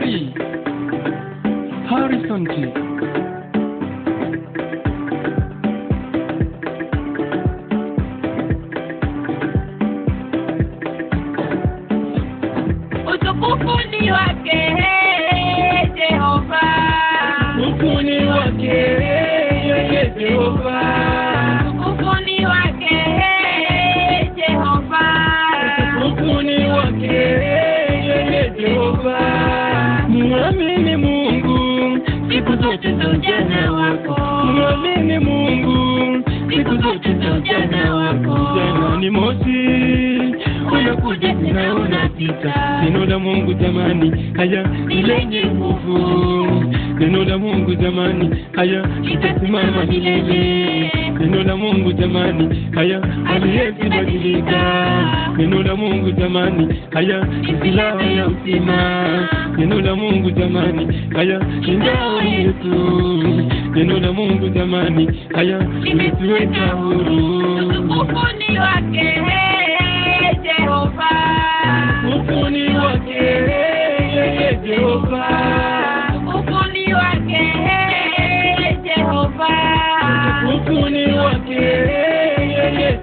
J. Harrison T. Utukufu ni wake Jehova, Utukufu ni wake Jehova, utukufu ni wake Jehova, utukufu ni wake Jehova. Muamini Mungu siku zote za ujana wako, muamini Mungu siku zote za ujana wako. Jana ni mosi, unakuja tena unapita. Neno la Mungu jamani, haya ni lenye nguvu. Neno la Mungu jamani, haya litasimama milele. Neno la Mungu jamani, haya haliwezi badilika. Neno la Mungu jamani, haya ni silaha ya uzima. Neno la Mungu jamani, haya ni ngao yetu. Neno la Mungu jamani, haya limetuweka huru. utukufu ni wake Jehova, Utukufu ni wake Jehova, utukufu ni wake Jehova, utukufu ni wake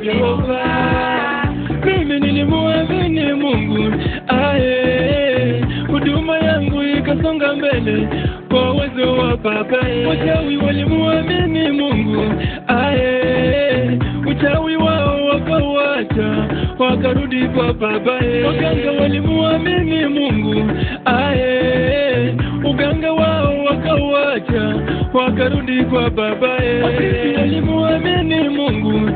Jehova. Mimi nilimuamini Mungu, huduma yangu ikasonga mbele kwa uwezo wa Baba. Wachawi walimuamini Mungu, uchawi wao wakawacha, wakarudi kwa Baba. Waganga walimuamini Mungu, uganga wao wakawacha, wakarudi kwa Baba. Wakristo walimuamini Mungu,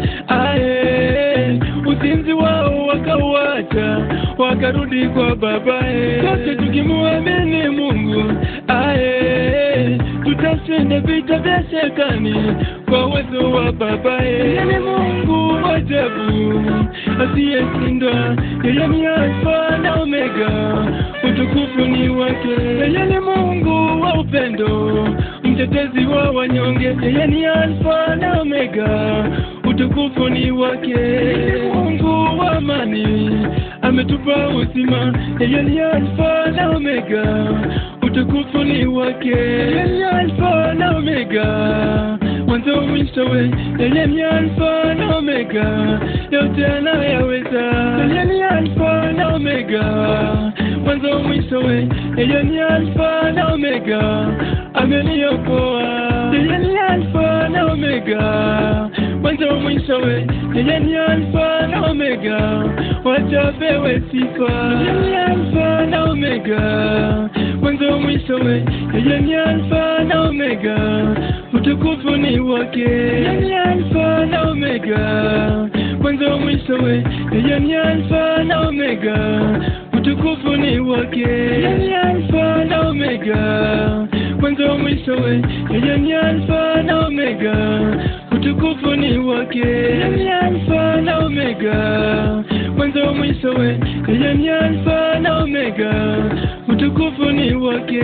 uzinzi wao wakawacha, wakarudi kwa Baba. Sote tukimuamini Mungu, tutashinda vita vya shetani kwa uwezo wa Baba. Yeye ni Mungu wa ajabu asiyeshindwa, yeye ni Alfa na Omega, utukufu ni wake. Yeye ni Mungu wa upendo, mtetezi wa wanyonge. Yeye ni Alfa na Omega, utukufu ni wake. Mungu wa amani, ametupa uzima. Yeye ni Alfa na Omega, utukufu ni wake. Yeye ni Alfa na Omega, mwanzo mwisho. Yeye ni Alfa na Omega, yote anayaweza. Yeye ni Alfa na Omega, mwanzo mwisho. Yeye ni Alfa na Omega, ameniokoa. Yeye ni Alfa na Omega, mwanzo mwisho. Yeye ni Alfa na Omega, wacha apewe sifa. Yeye ni Alfa na Omega, mwanzo mwisho. Yeye ni Alfa na Omega, utukufu ni wake. Yeye ni Alfa na Omega, mwanzo mwisho. Yeye ni Alfa na Omega, utukufu ni wake. Yeye ni Alfa na Omega, mwanzo mwisho. Yeye ni Alfa na Omega, utukufu ni wake. Yeye ni Alfa na Omega, mwanzo mwisho. Yeye ni Alfa na Omega, utukufu ni wake.